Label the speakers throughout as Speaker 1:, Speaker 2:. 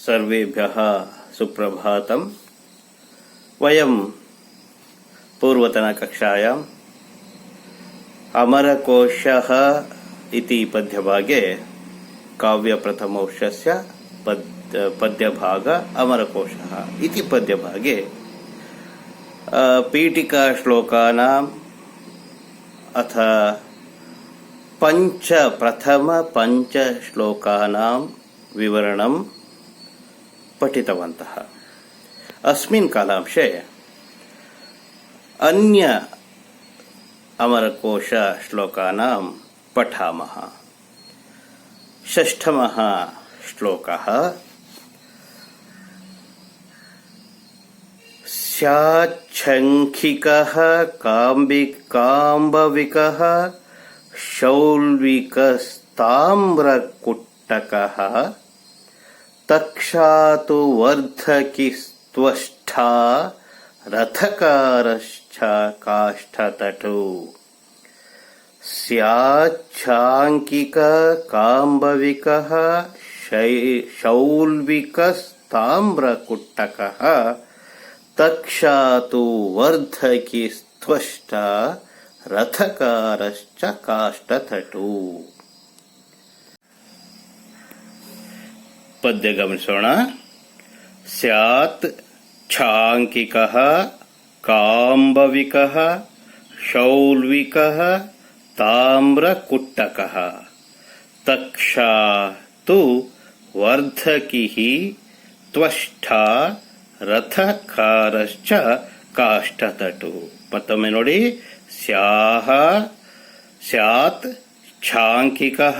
Speaker 1: सर्वेभ्यः सुप्रभातम्। वयं पूर्वतनकक्षायाम् अमरकोशः इति पद्यभागे काव्यप्रथमोऽंशस्य पद्यभाग अमरकोशः इति पद्यभागे पीठिकाश्लोकानाम् अथ प्रथम पंच श्लोकानां विवरणं पठितवन्तः। अस्मिन् कालांशे अन्य अमरकोश श्लोकानां पठामः। षष्ठमः श्लोकः स्याच्छङ्खिकः काम्बविकः शौल्विकस्ताम्रकुट्टकः तक्षातु वर्धकिस्त्वष्टा रथकारश्च काष्ठतटौ। स्याच्छाङ्किक काम्बविकः शौल्विकस्ताम्रकुट्टकः तक्षातु वर्धकिस्त्वष्टा रथकारश्च काष्ठतटौ। पद्य गमनिसोण। स्यात् छाङ्किकः काम्बविकः शौल्विकः ताम्रकुट्टकः तक्षा तु वर्धकिः त्वष्टा रथकारश्च काष्ठतटौ। मತ್ತೊಮ್ಮೆ ನೋಡಿ। स्यात् छाङ्किकः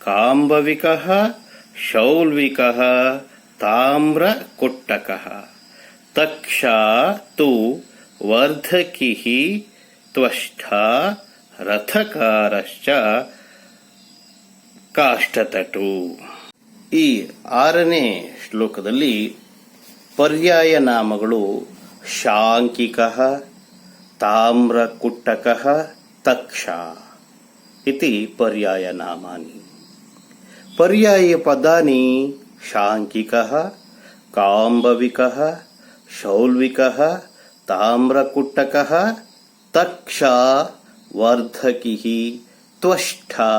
Speaker 1: काम्बविकः शौल्विकः ताम्रकुट्टकः तक्षा तु वर्धकिः त्वष्टा रथकारश्च काष्ठतटौ। ಈ ಆರನೇ ಶ್ಲೋಕದಲ್ಲಿ ಪರ್ಯಾಯ ನಾಮಗಳು ಶಾಂಕಿಕಃ ताम्रकुट्टकः तक्षा इति पर्याय नामानि। पर्याय पदानि शांकिकः काम्बविकः शौल्विकः ताम्रकुट्टकः तक्षा वर्धकिः त्वष्टा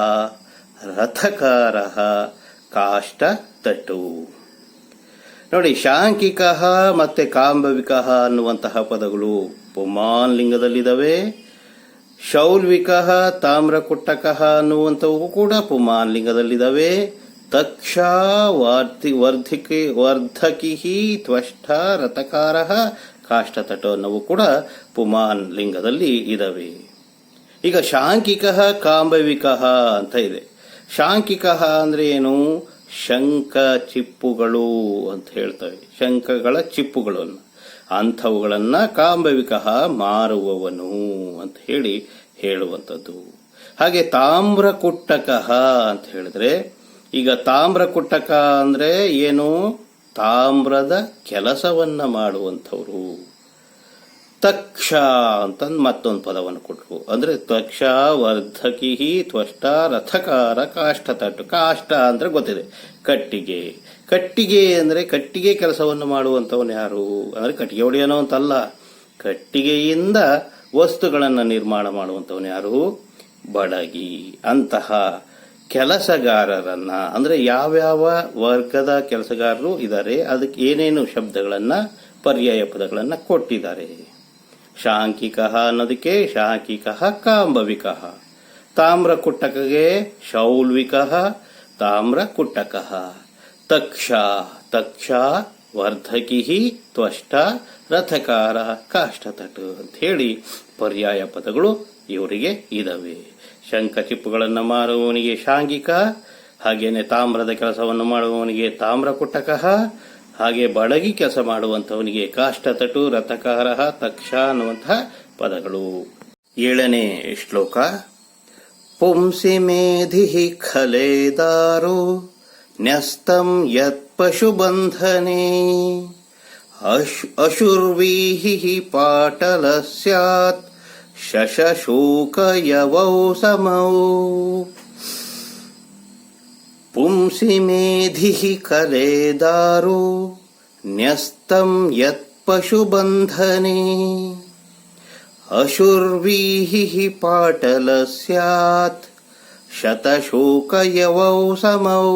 Speaker 1: रथकारः काष्ठतटौ। ನೋಡಿ, ಶಾಂಕಿಕಃ ಮತ್ತೆ ಕಾಂಬವಿಕಃ ಅನ್ನುವಂತಹ ಪದಗಳು ಪುಮಾನ್ ಲಿಂಗದಲ್ಲಿದ್ದಾವೆ. ಶೌಲ್ವಿಕಃ ತಾಮ್ರಕುಟ್ಟಕಃ ಅನ್ನುವಂಥವು ಕೂಡ ಪುಮಾನ್ ಲಿಂಗದಲ್ಲಿದ್ದಾವೆ. ತಕ್ಷಾ ವರ್ಧಕಿಃ ತ್ವಷ್ಟಾ ರಥಕಾರಃ ಕಾಷ್ಠತಟೋ ಅನ್ನವು ಕೂಡ ಪುಮಾನ್ ಲಿಂಗದಲ್ಲಿ ಇದ್ದಾವೆ. ಈಗ ಶಾಂಕಿಕಃ ಕಾಂಬವಿಕಃ ಅಂತ ಇದೆ. ಶಾಂಕಿಕಃ ಅಂದ್ರೆ ಏನು? ಶಂಖ ಚಿಪ್ಪುಗಳು ಅಂತ ಹೇಳ್ತವೆ. ಶಂಖಗಳ ಚಿಪ್ಪುಗಳನ್ನು ಅಂಥವುಗಳನ್ನ ಕಾಂಬವಿಕಃ ಮಾರುವವನು ಅಂತ ಹೇಳುವಂಥದ್ದು. ಹಾಗೆ ತಾಮ್ರಕುಟ್ಟಕಃ ಅಂತ ಹೇಳಿದ್ರೆ, ಈಗ ತಾಮ್ರಕುಟ್ಟಕ ಅಂದ್ರೆ ಏನು? ತಾಮ್ರದ ಕೆಲಸವನ್ನ ಮಾಡುವಂಥವ್ರು. ತಕ್ಷ ಅಂತ ಮತ್ತೊಂದು ಪದವನ್ನು ಕೊಟ್ಟರು. ಅಂದ್ರೆ ತಕ್ಷ ವರ್ಧಕಿಹಿ ತ್ವಷ್ಟ ರಥಕಾರ ಕಾಷ್ಠತಟು. ಕಾಷ್ಠ ಅಂದ್ರೆ ಗೊತ್ತಿದೆ, ಕಟ್ಟಿಗೆ. ಕಟ್ಟಿಗೆ ಅಂದ್ರೆ ಕಟ್ಟಿಗೆ ಕೆಲಸವನ್ನು ಮಾಡುವಂಥವನು ಯಾರು ಅಂದ್ರೆ ಕಟ್ಟಿಗೆ ಹೊಡೆಯೋನು ಅಂತಲ್ಲ, ಕಟ್ಟಿಗೆಯಿಂದ ವಸ್ತುಗಳನ್ನು ನಿರ್ಮಾಣ ಮಾಡುವಂಥವನು ಯಾರು? ಬಡಗಿ. ಅಂತಹ ಕೆಲಸಗಾರರನ್ನ ಅಂದ್ರೆ ಯಾವ್ಯಾವ ವರ್ಗದ ಕೆಲಸಗಾರರು ಇದ್ದಾರೆ, ಅದಕ್ಕೆ ಏನೇನು ಶಬ್ದಗಳನ್ನ ಪರ್ಯಾಯ ಪದಗಳನ್ನ ಕೊಟ್ಟಿದ್ದಾರೆ. ಶಾಂಕಿಕಃ ಅನ್ನೋದಕ್ಕೆ ಶಾಂಕಿಕಃ ಕಾಂಬವಿಕಃ, ತಾಮ್ರಕುಟ್ಟಕಗೆ ಶೌಲ್ವಿಕಃ ತಾಮ್ರಕುಟ್ಟಕಃ, ತಕ್ಷಾ ವರ್ಧಕಿಃ ತ್ವಷ್ಟ ರಥಕಾರ ಕಾಷ್ಠತಟು ಅಂತ ಹೇಳಿ ಪರ್ಯಾಯ ಪದಗಳು ಇವರಿಗೆ ಇದಾವೆ. ಶಂಖ ಚಿಪ್ಪುಗಳನ್ನು ಮಾರುವವನಿಗೆ ಶಾಂಗಿಕ, ಹಾಗೇನೆ ತಾಮ್ರದ ಕೆಲಸವನ್ನು ಮಾಡುವವನಿಗೆ ತಾಮ್ರಕುಟ್ಟಕಃ, ಹಾಗೆ ಬಡಗಿ ಕೆಲಸ ಮಾಡುವಂತವನಿಗೆ ಕಾಷ್ಠತಟು ರಥಕಾರ ತಕ್ಷ ಅನ್ನುವಂತಹ ಪದಗಳು. ಏಳನೇ ಶ್ಲೋಕ. ಪುಂಸಿ ಮೇಧಿ ಖಲೇದಾರೋ ನ್ಯಸ್ತಂ ಯತ್ ಪಶುಬಂಧನೆ ಅಶುರ್ವೀಹಿ ಪಾಟಲ ಸ್ಯಾತ್ ಶಶಶೋಕಯವೌ ಸಮೌ. ಪುಂಸಿ ಮೇಧಿ ಕಲೇದಾರು ನ್ಯಸ್ತಂ ಯತ್ ಪಶುಬಂಧನೆ ಅಶುರ್ವೀಹಿ ಪಾಟಲ ಸ್ಯಾತ್ ಶತಶೋಕಯವೌ ಸಮೌ.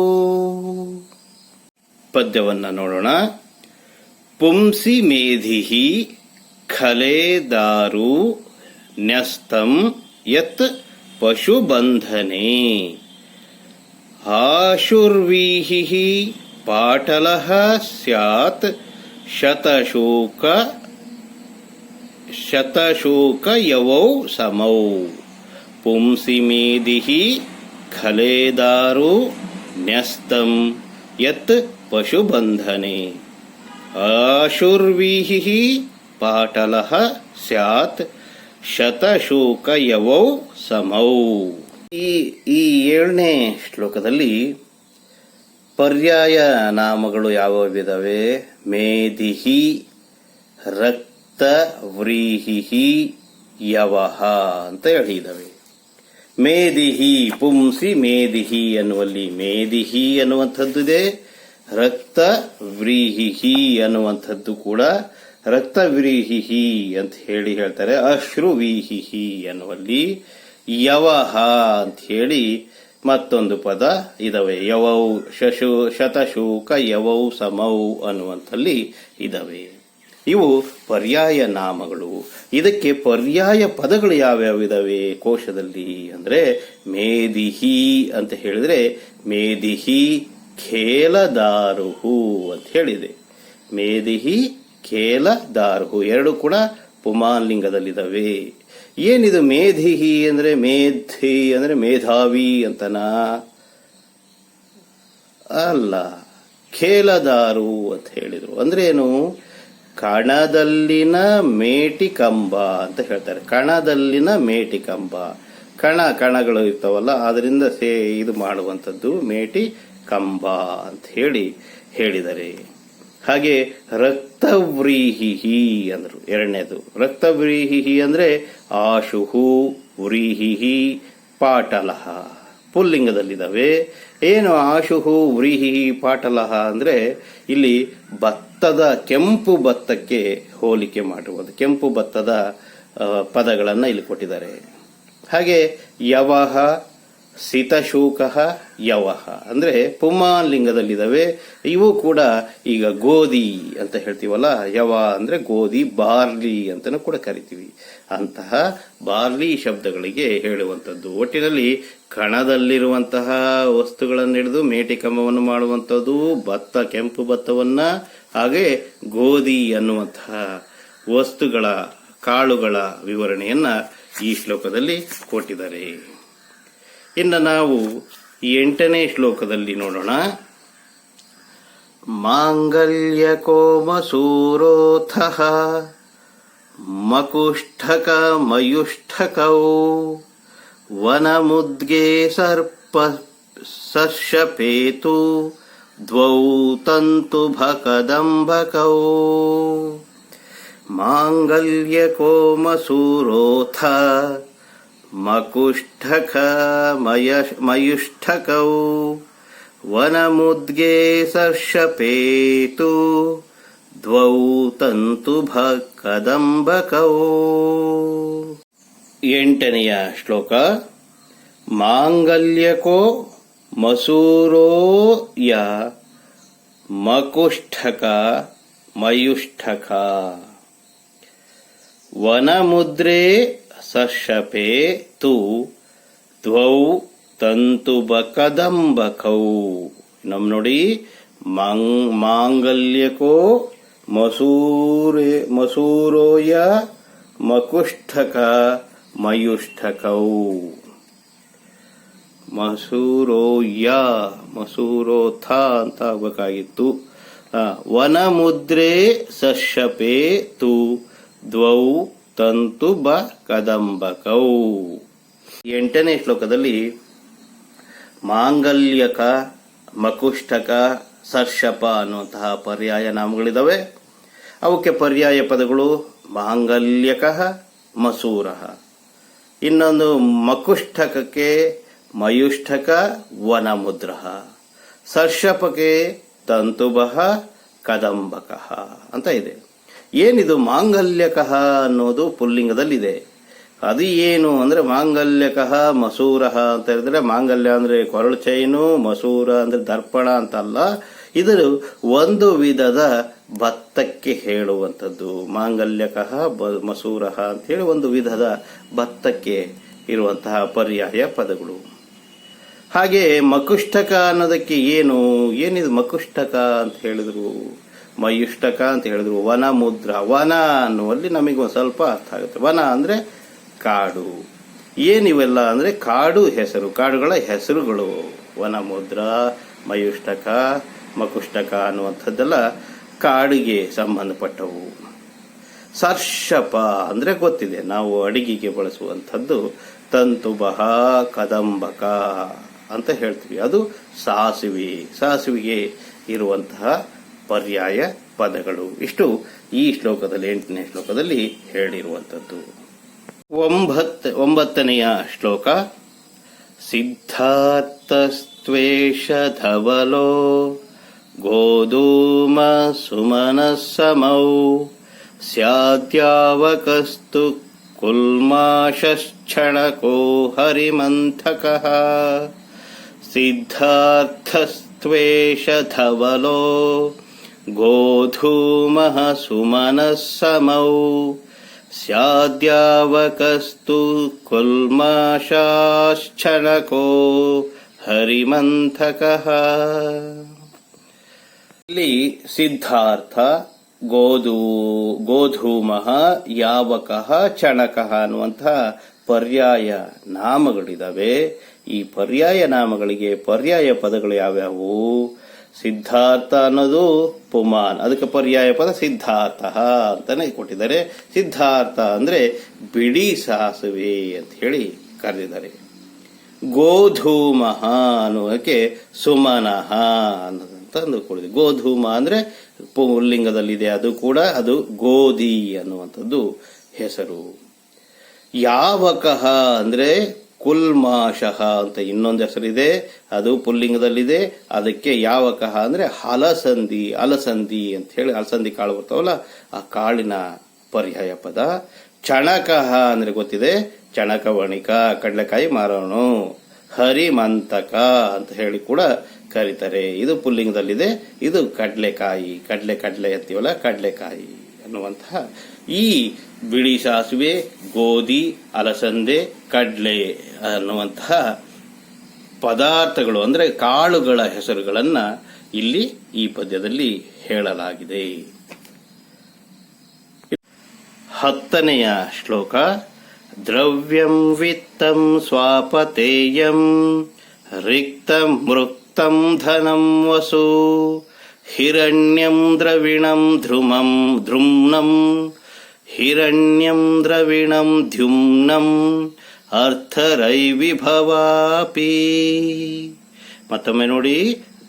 Speaker 1: ಪದ್ಯವನ್ನ ನೋಡೋಣ. ಪುಂಸಿ ಮೇಧಿಹಿ ಖಲೇದಾರು ನ್ಯಸ್ತಂ ಯತ್ ಪಶುಬಂಧನೆ ಆಶುರ್ವೀಹಿ ಪಾಟಲಃ ಸ್ಯಾತ್ ಶತಶೋಕಯವೌ ಸಮೌ. ಪುಂಸಿ ಮೇಧಿಹಿ ಖಲೇದಾರು ನ್ಯಸ್ತಂ ಯತ್ ಪಶುಬಂಧನೆ ಆಶುರ್ವೀಹಿ ಪಾಟಲಃ ಸ್ಯಾತ್ ಶತಶೋಕಯವೌ ಸಮೌ. ಈ 7ನೇ ಶ್ಲೋಕದಲ್ಲಿ ಪರ್ಯಾಯ ನಾಮಗಳು ಯಾವ್ಯಾವಿದಾವೆ? ಮೇದಿಹಿ, ರಕ್ತ, ವ್ರೀಹಿ, ಯವಹ ಅಂತ ಹೇಳಿದಾವೆ. ಮೇದಿಹಿ, ಪುಂಸಿ ಮೇದಿಹಿ ಅನ್ನುವಲ್ಲಿ ಮೇದಿಹಿ ಅನ್ನುವಂಥದ್ದಿದೆ. ರಕ್ತ ವ್ರೀಹಿ ಅನ್ನುವಂಥದ್ದು ಕೂಡ ರಕ್ತವ್ರೀಹಿ ಅಂತ ಹೇಳ್ತಾರೆ. ಅಶ್ರುವೀಹಿ ಅನ್ನುವಲ್ಲಿ ಯವಹ ಅಂತ ಹೇಳಿ ಮತ್ತೊಂದು ಪದ ಇದಾವೆ. ಯವೌ ಶತಶೋಕ ಯವೌ ಸಮೌ ಅನ್ನುವಂಥಲ್ಲಿ ಇದಾವೆ. ಇವು ಪರ್ಯಾಯ ನಾಮಗಳು. ಇದಕ್ಕೆ ಪರ್ಯಾಯ ಪದಗಳು ಯಾವ್ಯಾವಿದಾವೆ ಕೋಶದಲ್ಲಿ ಅಂದ್ರೆ ಮೇದಿಹಿ ಅಂತ ಹೇಳಿದ್ರೆ ಮೇದಿಹಿ ಖೇಲದಾರುಹು ಅಂತ ಹೇಳಿದೆ. ಮೇದಿಹಿ ಖೇಲದಾರುಹು ಎರಡು ಕೂಡ ಪುಮಾನ್ಲಿಂಗದಲ್ಲಿದ್ದಾವೆ. ಏನಿದು ಮೇಧಿಹಿ ಅಂದ್ರೆ ಮೇಧಿ ಅಂದ್ರೆ ಮೇಧಾವಿ ಅಂತನಾ? ಅಲ್ಲ, ಖೇಲದಾರು ಅಂತ ಹೇಳಿದ್ರು. ಅಂದ್ರೆ ಏನು? ಕಣದಲ್ಲಿನ ಮೇಟಿ ಕಂಬ ಅಂತ ಹೇಳ್ತಾರೆ. ಕಣದಲ್ಲಿನ ಮೇಟಿ ಕಂಬ, ಕಣಗಳು ಇರ್ತಾವಲ್ಲ ಅದರಿಂದ ಇದು ಮಾಡುವಂಥದ್ದು ಮೇಟಿ ಕಂಬ ಅಂತ ಹೇಳಿದರೆ. ಹಾಗೆ ರಕ್ತವ್ರೀಹಿ ಅಂದ್ರು ಎರಡನೇದು. ರಕ್ತವ್ರೀಹಿ ಅಂದ್ರೆ ಆಶುಹು ವ್ರೀಹಿ ಪಾಟಲಹ ಪುಲ್ಲಿಂಗದಲ್ಲಿದ್ದಾವೆ. ಏನು ಆಶುಹು ವ್ರೀಹಿ ಪಾಟಲಹ ಅಂದ್ರೆ ಇಲ್ಲಿ ಭತ್ತದ ಕೆಂಪು ಭತ್ತಕ್ಕೆ ಹೋಲಿಕೆ ಮಾಡಿರುವುದು. ಕೆಂಪು ಭತ್ತದ ಪದಗಳನ್ನ ಇಲ್ಲಿ ಕೊಟ್ಟಿದ್ದಾರೆ. ಹಾಗೆ ಯವಹ ಸಿತಶೂಕ ಯವಹ ಅಂದ್ರೆ ಪುಮಾನ್ಲಿಂಗದಲ್ಲಿದ್ದಾವೆ. ಇವು ಕೂಡ ಈಗ ಗೋಧಿ ಅಂತ ಹೇಳ್ತೀವಲ್ಲ, ಯವ ಅಂದ್ರೆ ಗೋಧಿ, ಬಾರ್ಲಿ ಅಂತನೂ ಕೂಡ ಕರಿತೀವಿ. ಅಂತಹ ಬಾರ್ಲಿ ಶಬ್ದಗಳಿಗೆ ಹೇಳುವಂಥದ್ದು. ಒಟ್ಟಿನಲ್ಲಿ ಕಣದಲ್ಲಿರುವಂತಹ ವಸ್ತುಗಳನ್ನು ಹಿಡಿದು ಮೇಟಿಕಂಬವನ್ನು ಮಾಡುವಂಥದ್ದು, ಭತ್ತ ಕೆಂಪು ಭತ್ತವನ್ನ, ಹಾಗೆ ಗೋಧಿ ಅನ್ನುವಂತಹ ವಸ್ತುಗಳ ಕಾಳುಗಳ ವಿವರಣೆಯನ್ನ ಈ ಶ್ಲೋಕದಲ್ಲಿ ಕೊಟ್ಟಿದ್ದಾರೆ. ಇನ್ನು ನಾವು 8ನೇ ಶ್ಲೋಕದಲ್ಲಿ ನೋಡೋಣ. ಮಾಂಗಲ್ಯ ಕೋಮಸೂರೋಥಃ ಮಕುಷ್ಠಕ ಮಯುಷ್ಠಕೌ ವನಮುದ್ಗೆ ಸರ್ಷಪೇತು ದ್ವೌ ತಂತುಭಕದಂಬಕೌ. ಮಾಂಗಲ್ಯ ಕೋಮಸೂರೋಥ ಮಕುಷ್ಠಕ ಮಯುಷ್ಠಕೌ ವನಮುದ್ಗೆ ಸರ್ಷಪೇತು ದ್ವೌ ತಂತುಭಕದಂಬಕೌ. 8ನೆಯ ಶ್ಲೋಕ. ಮಾಂಗಲ್ಯಕೋ ಮಸೂರೋ ಯ ಮಕುಷ್ಠಕ ಮಯುಷ್ಠಕ ವನಮುದ್ರೆ ಸರ್ಷಪೇ ತು ದ್ವೌ ತಂತುಬಕದಂಬಕೌ. ನಮ್ ನೋಡಿ, ಮಾಂಗಲ್ಯಕೋ ಮಸೂರೋಯ ಮಕುಷ್ಠಕ ಮಯುಷ್ಠಕೌ. ಮಸೂರೋಯ ಮಸೂರೋಥ ಅಂತ ಆಗ್ಬೇಕಾಗಿತ್ತು. ವನಮುದ್ರೆ ಸರ್ಷಪೇ ತು ದ್ವೌ ತಂತು ಬ ಕದಂಬಕೌ. 8ನೇ ಶ್ಲೋಕದಲ್ಲಿ ಮಾಂಗಲ್ಯಕ, ಮಕುಷ್ಠಕ, ಸರ್ಷಪ ಅನ್ನುವಂತಹ ಪರ್ಯಾಯ ನಾಮಗಳಿದಾವೆ. ಅವಕ್ಕೆ ಪರ್ಯಾಯ ಪದಗಳು ಮಾಂಗಲ್ಯಕ, ಮಸೂರ. ಇನ್ನೊಂದು ಮಕುಷ್ಠಕಕ್ಕೆ ಮಯುಷ್ಠಕ, ವನಮುದ್ರ. ಸರ್ಷಪಕೆ ತಂತುಬಃ ಕದಂಬಕಃ ಅಂತ ಇದೆ. ಏನಿದು ಮಾಂಗಲ್ಯಕಃ ಅನ್ನೋದು ಪುಲ್ಲಿಂಗದಲ್ಲಿದೆ. ಅದು ಏನು ಅಂದ್ರೆ ಮಾಂಗಲ್ಯಕಃ ಮಸೂರಃ ಅಂತ ಹೇಳಿದ್ರೆ, ಮಾಂಗಲ್ಯ ಅಂದ್ರೆ ಕೊರಳು ಚೈನು, ಮಸೂರ ಅಂದ್ರೆ ದರ್ಪಣ ಅಂತಲ್ಲ. ಇದು ಒಂದು ವಿಧದ ಭತ್ತಕ್ಕೆ ಹೇಳುವಂಥದ್ದು. ಮಾಂಗಲ್ಯಕಃ ಮಸೂರಃ ಅಂತ ಹೇಳಿ ಒಂದು ವಿಧದ ಭತ್ತಕ್ಕೆ ಇರುವಂತಹ ಪರ್ಯಾಯ ಪದಗಳು. ಹಾಗೆ ಮಕುಷ್ಟಕ ಅನ್ನೋದಕ್ಕೆ ಏನಿದು ಮಕುಷ್ಟಕ ಅಂತ ಹೇಳಿದ್ರು, ಮಯುಷ್ಟಕ ಅಂತ ಹೇಳಿದ್ರು, ವನ ಮುದ್ರ. ವನ ಅನ್ನುವಲ್ಲಿ ನಮಗೆ ಒಂದು ಸ್ವಲ್ಪ ಅರ್ಥ ಆಗುತ್ತೆ. ವನ ಅಂದ್ರೆ ಕಾಡು. ಏನಿವೆಲ್ಲ ಅಂದ್ರೆ ಕಾಡು ಹೆಸರು, ಕಾಡುಗಳ ಹೆಸರುಗಳು. ವನ ಮುದ್ರ, ಮಯುಷ್ಟಕ, ಮಕುಷ್ಟಕ ಅನ್ನುವಂಥದ್ದೆಲ್ಲ ಕಾಡಿಗೆ ಸಂಬಂಧಪಟ್ಟವು. ಸರ್ಷಪ ಅಂದ್ರೆ ಗೊತ್ತಿದೆ, ನಾವು ಅಡಿಗೆಗೆ ಬಳಸುವಂಥದ್ದು. ತಂತುಬಃ ಕದಂಬಕ ಅಂತ ಹೇಳ್ತೀವಿ, ಅದು ಸಾಸಿವೆಗೆ ಇರುವಂತಹ ಪರ್ಯಾಯ ಪದಗಳು. ಇಷ್ಟು ಈ ಶ್ಲೋಕದಲ್ಲಿ 8ನೇ ಶ್ಲೋಕದಲ್ಲಿ ಹೇಳಿರುವಂಥದ್ದು. 9ನೆಯ ಶ್ಲೋಕ. ಸಿದ್ಧಾರ್ಥಸ್ತ್ವೇಷ ಧವಲೋ ಗೋಧೂಮ ಸುಮನಸ್ಸಮೌ ಸ್ಯಾದ್ಯಾವಕಸ್ತು ಕುಲ್ಮಾಶಶ್ಚಣಕೋ ಹರಿಮಂಥಕಃ. ಸಿದ್ಧಾರ್ಥಸ್ತ್ವೇಷ ಧವಲೋ ಗೋಧೂಮಃ ಸುಮನಸ್ಸಮೌ ಸ್ಯಾದ್ಯಾವಕಸ್ತು ಕುಲ್ಮಾಶಶ್ಚಣಕೋ ಹರಿಮಂಥಕಃ. ಇಲ್ಲಿ ಸಿದ್ಧಾರ್ಥ, ಗೋಧೂಮಃ, ಯಾವಕಃ, ಚಣಕಃ ಅನ್ನುವಂತಹ ಪರ್ಯಾಯ ನಾಮಗಳಿದಾವೆ. ಈ ಪರ್ಯಾಯ ನಾಮಗಳಿಗೆ ಪರ್ಯಾಯ ಪದಗಳು ಯಾವ್ಯಾವು? ಸಿದ್ಧಾರ್ಥ ಅನ್ನೋದು ಪುಮಾನ್, ಅದಕ್ಕೆ ಪರ್ಯಾಯ ಪದ ಸಿದ್ಧಾರ್ಥ ಅಂತಾನೆ ಕೊಟ್ಟಿದ್ದಾರೆ. ಸಿದ್ಧಾರ್ಥ ಅಂದ್ರೆ ಬಿಳಿ ಸಾಸುವೆ ಅಂತ ಹೇಳಿ ಕರೆದಿದ್ದಾರೆ. ಗೋಧೂಮಃ ಅನ್ನುವಕ್ಕೆ ಸುಮನಃ ಅನ್ನೋದಂತ ಅಂದುಕೊಂಡಿದೆ. ಗೋಧೂಮ ಅಂದ್ರೆ ಪುಲ್ಲಿಂಗದಲ್ಲಿದೆ, ಅದು ಕೂಡ ಅದು ಗೋಧಿ ಅನ್ನುವಂಥದ್ದು ಹೆಸರು. ಯಾವಕಃ ಅಂದ್ರೆ ಕುಲ್ಮಾಶಃ ಅಂತ ಇನ್ನೊಂದು ಹೆಸರಿದೆ, ಅದು ಪುಲ್ಲಿಂಗದಲ್ಲಿದೆ. ಅದಕ್ಕೆ ಯಾವಕಃ ಅಂದ್ರೆ ಅಲಸಂದಿ ಅಂತ ಹೇಳಿ, ಅಲಸಂದಿ ಕಾಳು ಬರ್ತಾವಲ್ಲ ಆ ಕಾಳಿನ ಪರ್ಯಾಯ ಪದ. ಚಣಕಃ ಅಂದ್ರೆ ಗೊತ್ತಿದೆ, ಚಣಕವಣಿಕ, ಕಡಲೆಕಾಯಿ ಮಾರೋನು. ಹರಿಮಂತಕ ಅಂತ ಹೇಳಿ ಕೂಡ ಕರೀತಾರೆ. ಇದು ಪುಲ್ಲಿಂಗದಲ್ಲಿದೆ, ಇದು ಕಡಲೆಕಾಯಿ, ಕಡಲೆ ಅಂತೀವಲ್ಲ, ಕಡಲೆಕಾಯಿ ಅನ್ನುವಂತಹ ಈ ಬಿಳಿ ಸಾಸಿವೆ, ಗೋಧಿ, ಅಲಸಂದೆ, ಕಡ್ಲೆ ಅನ್ನುವಂತಹ ಪದಾರ್ಥಗಳು ಅಂದ್ರೆ ಕಾಳುಗಳ ಹೆಸರುಗಳನ್ನ ಇಲ್ಲಿ ಈ ಪದ್ಯದಲ್ಲಿ ಹೇಳಲಾಗಿದೆ. 10ನೆಯ ಶ್ಲೋಕ. ದ್ರವ್ಯಂ ವಿತ್ತಂ ಸ್ವಾಪತೇಯಂ ರಿಕ್ತಂ ಮೃಕ್ತಂ ಧನಂ ವಸು ಹಿರಣ್ಯಂ ದ್ರವಿಣಂ ಧ್ರುಮ್ನಂ ಹಿರಣ್ಯಂ ದ್ರವಿಣಂ ದ್ಯುಮ್ನಂ ಅರ್ಥರೈವಿಭವಾಪಿ. ಮತ್ತೊಮ್ಮೆ ನೋಡಿ.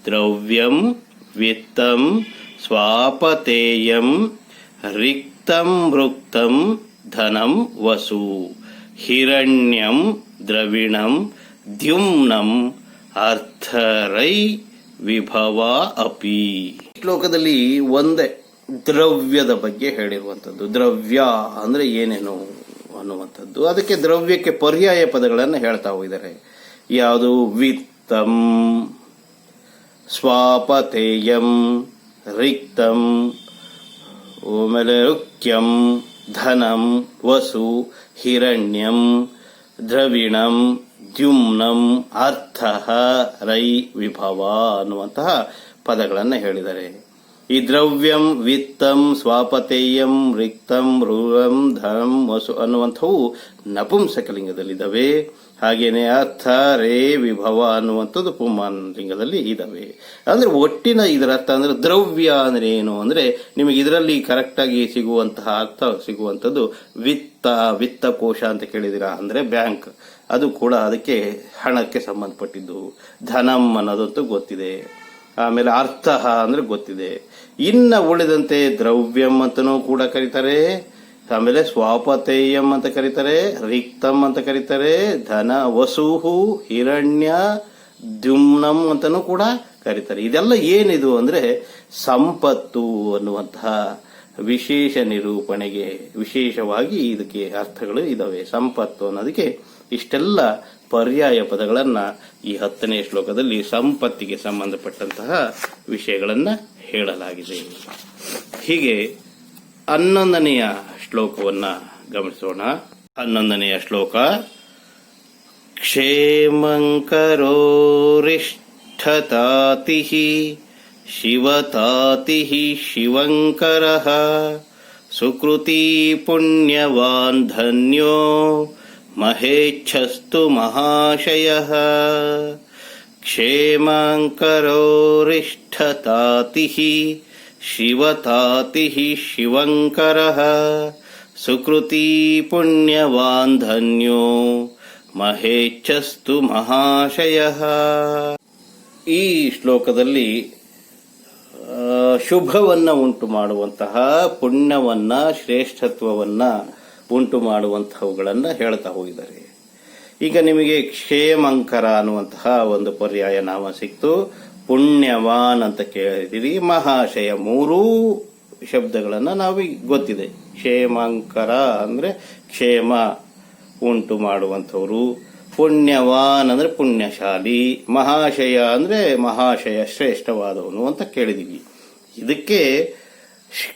Speaker 1: ದ್ರವ್ಯಂ ವಿತ್ತಂ ಸ್ವಾಪತೇಯಂ ರಿಕ್ತಂ ಮೃಕ್ತಂ ಧನಂ ವಸು ಹಿರಣ್ಯಂ ದ್ರವಿಣಂ ದ್ಯುಮ್ನಂ ಅರ್ಥರೈ ವಿಭವ ಅಪಿ. ಶ್ಲೋಕದಲ್ಲಿ ಒಂದೇ ದ್ರವ್ಯದ ಬಗ್ಗೆ ಹೇಳಿರುವಂಥದ್ದು. ದ್ರವ್ಯ ಅಂದ್ರೆ ಏನೇನು ಅನ್ನುವಂಥದ್ದು. ಅದಕ್ಕೆ ದ್ರವ್ಯಕ್ಕೆ ಪರ್ಯಾಯ ಪದಗಳನ್ನು ಹೇಳ್ತಾ ಹೋಗಿದ್ದಾರೆ. ಯಾವುದು? ವಿತ್ತಂ, ಸ್ವಾಪತೇಯಂ, ರಿಕ್ತಂ, ಆಮೇಲೆ ರುಕ್ಯಂ, ಧನಂ, ವಸು, ಹಿರಣ್ಯಂ, ದ್ರವಿಣಂ, ದ್ಯುಮ್ನಂ, ಅರ್ಥಃ, ರೈ, ವಿಭವ ಅನ್ನುವಂತಹ ಪದಗಳನ್ನು ಹೇಳಿದ್ದಾರೆ. ಈ ದ್ರವ್ಯಂ, ವಿತ್ತಂ, ಸ್ವಾಪತೇಯಂ, ರಿಕ್ತಂ, ಋರಂ, ಧನಂ, ವಸು ಅನ್ನುವಂಥವು ನಪುಂಸಕಲಿಂಗದಲ್ಲಿದ್ದಾವೆ. ಹಾಗೇನೆ ಅರ್ಥ, ರೇ, ವಿಭವ ಅನ್ನುವಂಥದ್ದು ಪುಮಾನ್ ಲಿಂಗದಲ್ಲಿ ಇದಾವೆ. ಅಂದ್ರೆ ಒಟ್ಟಿನ ಇದರ ಅರ್ಥ ಅಂದ್ರೆ ದ್ರವ್ಯ ಅಂದ್ರೆ ಏನು ಅಂದ್ರೆ ನಿಮಗೆ ಇದರಲ್ಲಿ ಕರೆಕ್ಟ್ ಆಗಿ ಸಿಗುವಂತಹ ಅರ್ಥ ಸಿಗುವಂಥದ್ದು ವಿತ್ತಕೋಶ ಅಂತ ಕೇಳಿದಿರಾ, ಅಂದ್ರೆ ಬ್ಯಾಂಕ್. ಅದು ಕೂಡ ಅದಕ್ಕೆ ಹಣಕ್ಕೆ ಸಂಬಂಧಪಟ್ಟಿದ್ದು. ಧನಂ ಅನ್ನೋದಂತೂ ಗೊತ್ತಿದೆ. ಆಮೇಲೆ ಅರ್ಥ ಅಂದ್ರೆ ಗೊತ್ತಿದೆ. ಇನ್ನ ಉಳಿದಂತೆ ದ್ರವ್ಯಂ ಅಂತನೂ ಕೂಡ ಕರೀತಾರೆ. ಆಮೇಲೆ ಸ್ವಾಪತೇಯಂ ಅಂತ ಕರೀತಾರೆ, ರಿಕ್ತಂ ಅಂತ ಕರೀತಾರೆ, ಧನ, ವಸುಹು, ಹಿರಣ್ಯ, ದ್ಯುಮ್ನಂ ಅಂತನೂ ಕೂಡ ಕರೀತಾರೆ. ಇದೆಲ್ಲ ಏನಿದು ಅಂದ್ರೆ ಸಂಪತ್ತು ಅನ್ನುವಂತಹ ವಿಶೇಷ ನಿರೂಪಣೆಗೆ ವಿಶೇಷವಾಗಿ ಇದಕ್ಕೆ ಅರ್ಥಗಳು ಇದಾವೆ. ಸಂಪತ್ತು ಅನ್ನೋದಕ್ಕೆ ಇಷ್ಟೆಲ್ಲ ಪರ್ಯಾಯ ಪದಗಳನ್ನ ಈ 10ನೇ ಶ್ಲೋಕದಲ್ಲಿ ಸಂಪತ್ತಿಗೆ ಸಂಬಂಧಪಟ್ಟಂತಹ ವಿಷಯಗಳನ್ನ ಹೇಳಲಾಗಿದೆ. ಹೀಗೆ 11ನೆಯ ಶ್ಲೋಕವನ್ನ ಗಮನಿಸೋಣ. 11ನೆಯ ಶ್ಲೋಕ ಕ್ಷೇಮಂಕರೋರಿಷ್ಠತಾತಿಃ ಶಿವತಾತಿಃ ಶಿವಂಕರಃ ಸುಕೃತಿ ಪುಣ್ಯವಾನ್ ಧನ್ಯೋ ಮಹೇಚ್ಛಸ್ತು ಮಹಾಶಯಃ. ಕ್ಷೇಮಂಕರೋರಿಷ್ಠತಾತಿಃ ಶಿವತಾತಿಃ ಶಿವಂಕರಃ ಸುಕೃತಿ ಪುಣ್ಯವಾನ್ ಧನ್ಯೋ ಮಹೇಚ್ಛಸ್ತು ಮಹಾಶಯಃ. ಈ ಶ್ಲೋಕದಲ್ಲಿ ಶುಭವನ್ನ ಉಂಟು ಮಾಡುವಂತಹ, ಪುಣ್ಯವನ್ನ, ಶ್ರೇಷ್ಠತ್ವವನ್ನ ಉಂಟು ಮಾಡುವಂತಹವುಗಳನ್ನ ಹೇಳ್ತಾ ಹೋಗಿದ್ದಾರೆ. ಈಗ ನಿಮಗೆ ಕ್ಷೇಮಂಕರ ಅನ್ನುವಂತಹ ಒಂದು ಪರ್ಯಾಯ ನಾಮ ಸಿಕ್ತು. ಪುಣ್ಯವಾನ್ ಅಂತ ಕೇಳಿದಿರಿ. ಮಹಾಶಯ, ಮೂರೂ ಶಬ್ದಗಳನ್ನ ನಾವೀಗ ಗೊತ್ತಿದೆ. ಕ್ಷೇಮಂಕರ ಅಂದ್ರೆ ಕ್ಷೇಮ ಉಂಟು ಮಾಡುವಂಥವ್ರು, ಪುಣ್ಯವಾನ್ ಅಂದ್ರೆ ಪುಣ್ಯಶಾಲಿ, ಮಹಾಶಯ ಅಂದ್ರೆ ಮಹಾಶಯ ಶ್ರೇಷ್ಠವಾದವನು ಅಂತ ಕೇಳಿದೀವಿ. ಇದಕ್ಕೆ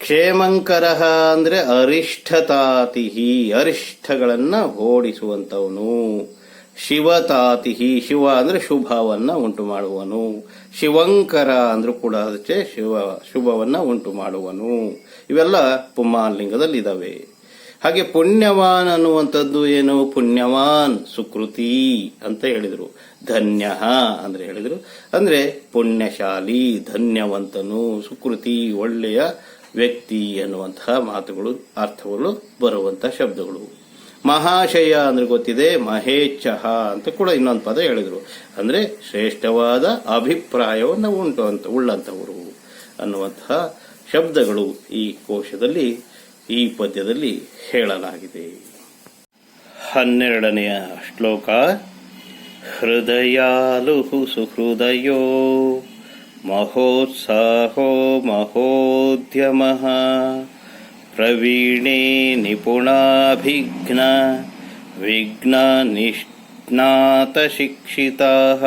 Speaker 1: ಕ್ಷೇಮಂಕರ ಅಂದ್ರೆ ಅರಿಷ್ಠತಾತಿಹಿ, ಅರಿಷ್ಠಗಳನ್ನ ಓಡಿಸುವಂತವನು. ಶಿವತಾತಿಹಿ, ಶಿವ ಅಂದ್ರೆ ಶುಭವನ್ನ ಉಂಟು ಮಾಡುವನು. ಶಿವಂಕರ ಅಂದ್ರೂ ಕೂಡ ಅದಕ್ಕೆ ಶುಭವನ್ನ ಉಂಟು ಮಾಡುವನು. ಇವೆಲ್ಲ ಪುಂಮಾಲಿಂಗದಲ್ಲಿ ಇದಾವೆ. ಹಾಗೆ ಪುಣ್ಯವಾನ್ ಅನ್ನುವಂಥದ್ದು ಏನು? ಪುಣ್ಯವಾನ್ ಸುಕೃತಿ ಅಂತ ಹೇಳಿದ್ರು. ಧನ್ಯ ಅಂದ್ರೆ ಹೇಳಿದ್ರು ಅಂದ್ರೆ ಪುಣ್ಯಶಾಲಿ, ಧನ್ಯವಂತನು, ಸುಕೃತಿ ಒಳ್ಳೆಯ ವ್ಯಕ್ತಿ ಅನ್ನುವಂತಹ ಮಾತುಗಳು, ಅರ್ಥಗಳು ಬರುವಂತಹ ಶಬ್ದಗಳು. ಮಹಾಶಯ ಅಂದ್ರೆ ಗೊತ್ತಿದೆ. ಮಹೇಚ್ಛಃ ಅಂತ ಕೂಡ ಇನ್ನೊಂದು ಪದ ಹೇಳಿದ್ರು. ಅಂದ್ರೆ ಶ್ರೇಷ್ಠವಾದ ಅಭಿಪ್ರಾಯವನ್ನು ಉಳ್ಳಂತವರು ಅನ್ನುವಂತಹ ಶಬ್ದಗಳು ಈ ಕೋಶದಲ್ಲಿ, ಈ ಪದ್ಯದಲ್ಲಿ ಹೇಳಲಾಗಿದೆ. 12ನೆಯ ಶ್ಲೋಕ ಹೃದಯಾಲು ಸುಹೃದಯೋ ಮಹೋತ್ಸಾಹೋ ಮಹೋದ್ಯಮಃ ಪ್ರವೀಣೇ ನಿಪುಣಾಭಿಘ್ನ ವಿಘ್ನ ನಿಷ್ಣಾತ ಶಿಕ್ಷಿತಾಃ.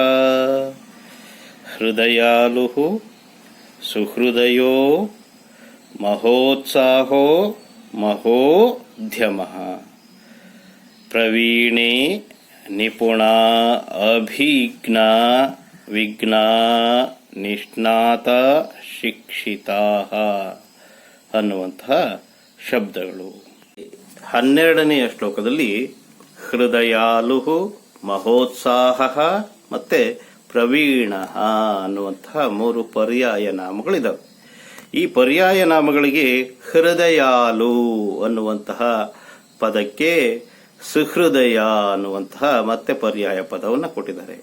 Speaker 1: ಹೃದಯಾಲು ಸುಹೃದಯೋ ಮಹೋತ್ಸಾಹೋ ಮಹೋದ್ಯಮಃ ಪ್ರವೀಣೇ ನಿಪುಣ ಅಭಿಜ್ಞ ವಿಘ್ನ ನಿಷ್ಣಾತ ಶಿಕ್ಷಿತಾಃ ಅನ್ನುವಂತಹ ಶಬ್ದಗಳು. 12ನೆಯ ಶ್ಲೋಕದಲ್ಲಿ ಹೃದಯಾಲು, ಮಹೋತ್ಸಾಹ ಮತ್ತೆ ಪ್ರವೀಣ ಅನ್ನುವಂತಹ 3 ಪರ್ಯಾಯ ನಾಮಗಳಿದಾವೆ. ಈ ಪರ್ಯಾಯ ನಾಮಗಳಿಗೆ ಹೃದಯಾಲು ಅನ್ನುವಂತಹ ಪದಕ್ಕೆ ಸುಹೃದಯ ಅನ್ನುವಂತಹ ಮತ್ತೆ ಪರ್ಯಾಯ ಪದವನ್ನು ಕೊಟ್ಟಿದ್ದಾರೆ.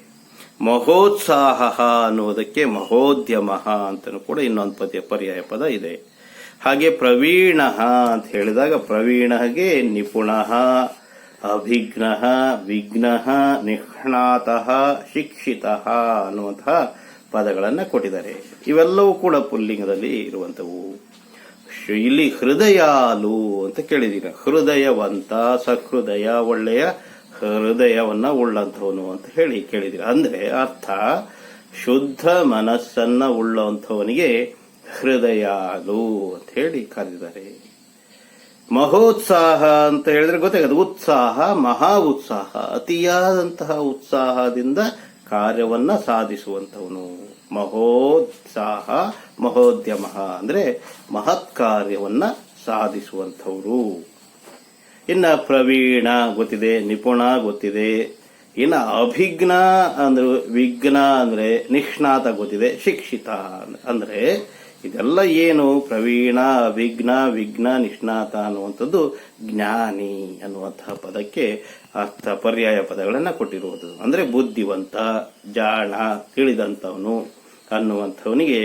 Speaker 1: ಮಹೋತ್ಸಾಹ ಅನ್ನುವುದಕ್ಕೆ ಮಹೋದ್ಯಮ ಅಂತಲೂ ಕೂಡ ಇನ್ನೊಂದು ಪರ್ಯಾಯ ಪದ ಇದೆ. ಹಾಗೆ ಪ್ರವೀಣ ಅಂತ ಹೇಳಿದಾಗ ಪ್ರವೀಣಗೆ ನಿಪುಣ, ಅಭಿಘ್ನ, ವಿಘ್ನ, ನಿಷ್ಣಾತ, ಶಿಕ್ಷಿತ ಅನ್ನುವಂತಹ ಪದಗಳನ್ನು ಕೊಟ್ಟಿದ್ದಾರೆ. ಇವೆಲ್ಲವೂ ಕೂಡ ಪುಲ್ಲಿಂಗದಲ್ಲಿ ಇರುವಂತವು. ಇಲ್ಲಿ ಹೃದಯಾಲು ಅಂತ ಕೇಳಿದೀರ. ಹೃದಯವಂತ, ಸಹೃದಯ, ಒಳ್ಳೆಯ ಹೃದಯವನ್ನ ಉಳ್ಳಂಥವನು ಅಂತ ಹೇಳಿ ಕೇಳಿದಿರ. ಅಂದ್ರೆ ಅರ್ಥ ಶುದ್ಧ ಮನಸ್ಸನ್ನ ಉಳ್ಳಂಥವನಿಗೆ ಹೃದಯಾಲು ಅಂತ ಹೇಳಿ ಕರೆದಿದ್ದಾರೆ. ಮಹೋತ್ಸಾಹ ಅಂತ ಹೇಳಿದ್ರೆ ಗೊತ್ತಾಗದು. ಉತ್ಸಾಹ, ಮಹಾ ಉತ್ಸಾಹ, ಅತಿಯಾದಂತಹ ಉತ್ಸಾಹದಿಂದ ಕಾರ್ಯವನ್ನ ಸಾಧಿಸುವಂತವನು. ಮಹೋತ್ಸಾಹ ಮಹೋದ್ಯಮ ಅಂದ್ರೆ ಮಹತ್ ಕಾರ್ಯವನ್ನ ಸಾಧಿಸುವಂಥವ್ರು. ಇನ್ನ ಪ್ರವೀಣ ಗೊತ್ತಿದೆ, ನಿಪುಣ ಗೊತ್ತಿದೆ. ಇನ್ನ ಅಭಿಜ್ಞ ಅಂದ್ರೆ ವಿಘ್ನ ಅಂದ್ರೆ ನಿಷ್ಣಾತ ಗೊತ್ತಿದೆ, ಶಿಕ್ಷಿತ ಅಂದ್ರೆ ಇದೆಲ್ಲ ಏನು? ಪ್ರವೀಣ, ಅಭಿಜ್ಞ, ವಿಘ್ನ, ನಿಷ್ಣಾತ ಅನ್ನುವಂಥದ್ದು ಜ್ಞಾನಿ ಅನ್ನುವಂತಹ ಪದಕ್ಕೆ ಅರ್ಥ ಪರ್ಯಾಯ ಪದಗಳನ್ನ ಕೊಟ್ಟಿರುವುದು. ಅಂದ್ರೆ ಬುದ್ಧಿವಂತ, ಜಾಣ, ತಿಳಿದಂತವನು ಅನ್ನುವಂಥವನಿಗೆ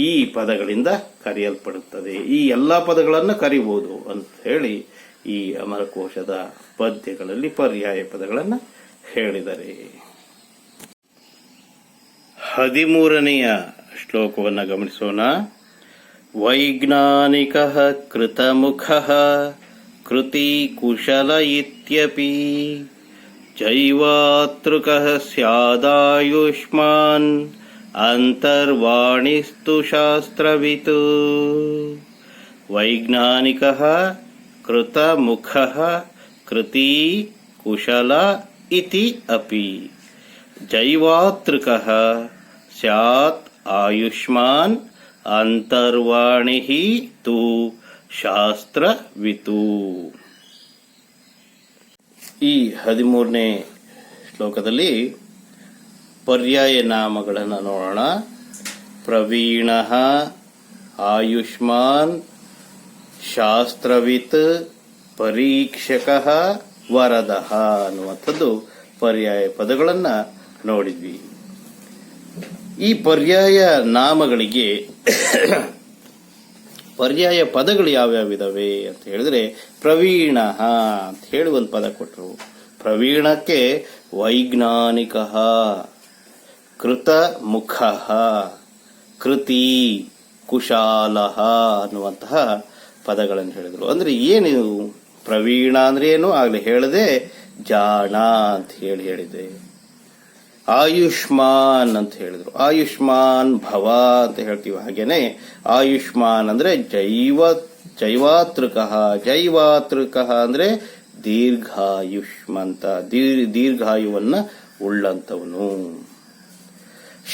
Speaker 1: ಈ ಪದಗಳಿಂದ ಕರೆಯಲ್ಪಡುತ್ತದೆ. ಈ ಎಲ್ಲಾ ಪದಗಳನ್ನು ಕರಿಬಹುದು ಅಂತ ಹೇಳಿ ಈ ಅಮರಕೋಶದ ಪದ್ಯಗಳಲ್ಲಿ ಪರ್ಯಾಯ ಪದಗಳನ್ನು ಹೇಳಿದರೆ. 13ನೆಯ ಶ್ಲೋಕವನ್ನು ಗಮನಿಸೋಣ. ವೈಜ್ಞಾನಿಕಃ ಕೃತಮುಖಃ ಕೃತಿ ಕುಶಲ ಇತ್ಯಪಿ ಜೈವಾತೃಕಃ ಸ್ಯಾದಾಯುಷ್ಮಾನ್ ಅಂತರ್ವಾಣಿಸ್ತು ಶಾಸ್ತ್ರವಿತ್. ವೈಜ್ಞಾನಿಕಃ ಕೃತಮುಖಃ ಕೃತಿ ಕುಶಲ ಇತಿ ಅಪಿ ಜೈವಾತೃಕಃ ಸ್ಯಾತ್ ಆಯುಷ್ಮಾನ್ ಅಂತರ್ವಾಣಿಃ ತು ಶಾಸ್ತ್ರವಿತು. ಈ 13ನೇ ಶ್ಲೋಕದಲ್ಲಿ ಪರ್ಯಾಯ ನಾಮಗಳನ್ನು ನೋಡೋಣ. ಪ್ರವೀಣಃ, ಆಯುಷ್ಮಾನ್, ಶಾಸ್ತ್ರವಿತ್, ಪರೀಕ್ಷಕಃ, ವರದಃ ಅನ್ನುವಂಥದ್ದು ಪರ್ಯಾಯ ಪದಗಳನ್ನು ನೋಡಿದ್ವಿ. ಈ ಪರ್ಯಾಯ ನಾಮಗಳಿಗೆ ಪರ್ಯಾಯ ಪದಗಳು ಯಾವ್ಯಾವಿದಾವೆ ಅಂತ ಹೇಳಿದ್ರೆ, ಪ್ರವೀಣ ಅಂತ ಹೇಳಿ ಒಂದು ಪದ ಕೊಟ್ಟರು. ಪ್ರವೀಣಕ್ಕೆ ವೈಜ್ಞಾನಿಕ, ಕೃತಮುಖ, ಕೃತಿ, ಕುಶಾಲ ಅನ್ನುವಂತಹ ಪದಗಳನ್ನು ಹೇಳಿದರು. ಅಂದ್ರೆ ಏನು ಪ್ರವೀಣ ಅಂದ್ರೆ ಏನು ಆಗಲೇ ಹೇಳಿದೆ, ಜಾಣ ಅಂತ ಹೇಳಿದೆ. ಆಯುಷ್ಮಾನ್ ಅಂತ ಹೇಳಿದ್ರು. ಆಯುಷ್ಮಾನ್ ಭವ ಅಂತ ಹೇಳ್ತೀವಿ. ಹಾಗೇನೆ ಆಯುಷ್ಮಾನ್ ಅಂದ್ರೆ ಜೈವಾತೃಕ. ಜೈವಾತೃಕ ಅಂದ್ರೆ ದೀರ್ಘಾಯುಷ್ಮಂತ, ದೀರ್ಘಾಯುವನ್ನ ಉಳ್ಳಂತವನು.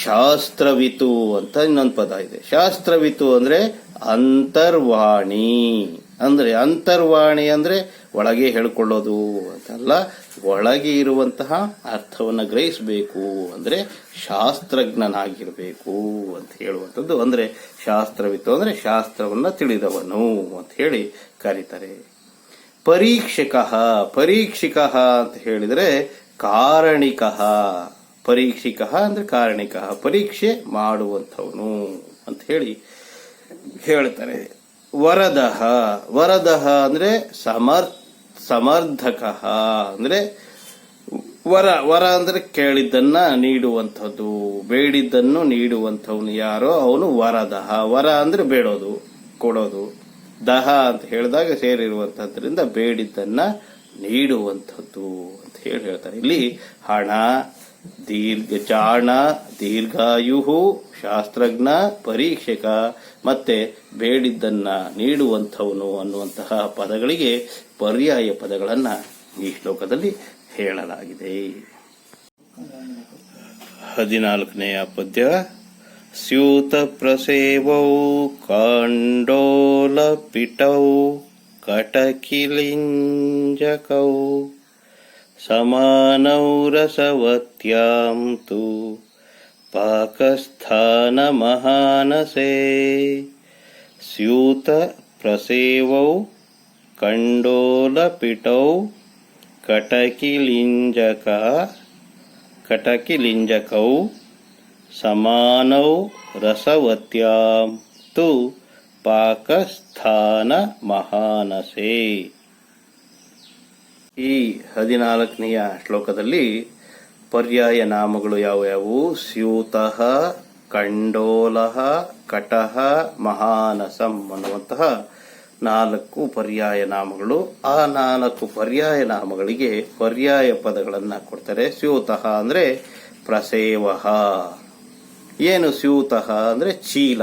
Speaker 1: ಶಾಸ್ತ್ರವಿತು ಅಂತ ಇನ್ನೊಂದು ಪದ ಇದೆ. ಶಾಸ್ತ್ರವಿತು ಅಂದ್ರೆ ಅಂತರ್ವಾಣಿ. ಅಂದ್ರೆ ಅಂತರ್ವಾಣಿ ಅಂದ್ರೆ ಒಳಗೆ ಹೇಳ್ಕೊಳ್ಳೋದು ಅಂತಲ್ಲ, ಒಳಗೆ ಇರುವಂತಹ ಅರ್ಥವನ್ನು ಗ್ರಹಿಸಬೇಕು ಅಂದ್ರೆ ಶಾಸ್ತ್ರಜ್ಞನಾಗಿರಬೇಕು ಅಂತ ಹೇಳುವಂಥದ್ದು. ಅಂದ್ರೆ ಶಾಸ್ತ್ರವಿತ್ತು ಅಂದ್ರೆ ಶಾಸ್ತ್ರವನ್ನ ತಿಳಿದವನು ಅಂತ ಹೇಳಿ ಕರೀತಾರೆ. ಪರೀಕ್ಷಕ, ಪರೀಕ್ಷಿಕ ಅಂತ ಹೇಳಿದ್ರೆ ಕಾರಣಿಕ. ಪರೀಕ್ಷಿಕ ಅಂದ್ರೆ ಕಾರಣಿಕ, ಪರೀಕ್ಷೆ ಮಾಡುವಂಥವನು ಅಂತ ಹೇಳಿ ಹೇಳ್ತಾರೆ. ವರದಃ, ವರದಃ ಅಂದ್ರೆ ಸಮರ್ಥಕ. ಅಂದ್ರೆ ವರ ಅಂದ್ರೆ ಕೇಳಿದ್ದನ್ನ ನೀಡುವಂಥದ್ದು, ಬೇಡಿದ್ದನ್ನು ನೀಡುವಂಥವನು ಯಾರೋ ಅವನು ವರದಃ. ವರ ಅಂದ್ರೆ ಬೇಡೋದು, ಕೊಡೋದು. ದಹ ಅಂತ ಹೇಳಿದಾಗ ಸೇರಿರುವಂತಹದ್ರಿಂದ ಬೇಡಿದ್ದನ್ನ ನೀಡುವಂಥದ್ದು ಅಂತ ಹೇಳ್ತಾರೆ. ಇಲ್ಲಿ ಹಣ, ಜಾಣ, ದೀರ್ಘಾಯು, ಶಾಸ್ತ್ರಜ್ಞ, ಪರೀಕ್ಷಕ ಮತ್ತೆ ಬೇಡಿದ್ದನ್ನ ನೀಡುವಂಥವನು ಅನ್ನುವಂತಹ ಪದಗಳಿಗೆ ಪರ್ಯಾಯ ಪದಗಳನ್ನ ಈ ಶ್ಲೋಕದಲ್ಲಿ ಹೇಳಲಾಗಿದೆ. 14ನೇ ಪದ್ಯ. ಸ್ಯೂತ ಪ್ರಸೇವೌ ಕಾಂಡೋಲ ಪಿಟೌ ಕಟಕಿಲಿಂಜಕೌ ಸಮಾನೌ ರಸವತ್ಯಾಂ ತು ಪಾಕಸ್ಥಾನ ಮಹಾನಸೇ. ಸ್ಯೂತ ಪ್ರಸೇವೌ ಕಂಡೋಲಪಿಟೌ ಕಟಕಿಲಿಂಜಕೌ ಸಮಾನೌ ರಸವತ್ಯಾಂ ತು ಪಾಕಸ್ಥಾನ ಮಹಾನಸೇ. ಈ 14ನೆಯ ಶ್ಲೋಕದಲ್ಲಿ ಪರ್ಯಾಯ ನಾಮಗಳು ಯಾವ್ಯಾವು? ಸ್ಯೂತಃ, ಕಂಡೋಲಃ, ಕಟಃ, ಮಹಾನಸಂ ಅನ್ನುವಂತಹ 4 ಪರ್ಯಾಯ ನಾಮಗಳು. ಆ 4 ಪರ್ಯಾಯ ನಾಮಗಳಿಗೆ ಪರ್ಯಾಯ ಪದಗಳನ್ನ ಕೊಡ್ತಾರೆ. ಸ್ಯೂತಃ ಅಂದ್ರೆ ಪ್ರಸೇವಃ. ಏನು ಸ್ಯೂತಃ ಅಂದ್ರೆ ಚೀಲ,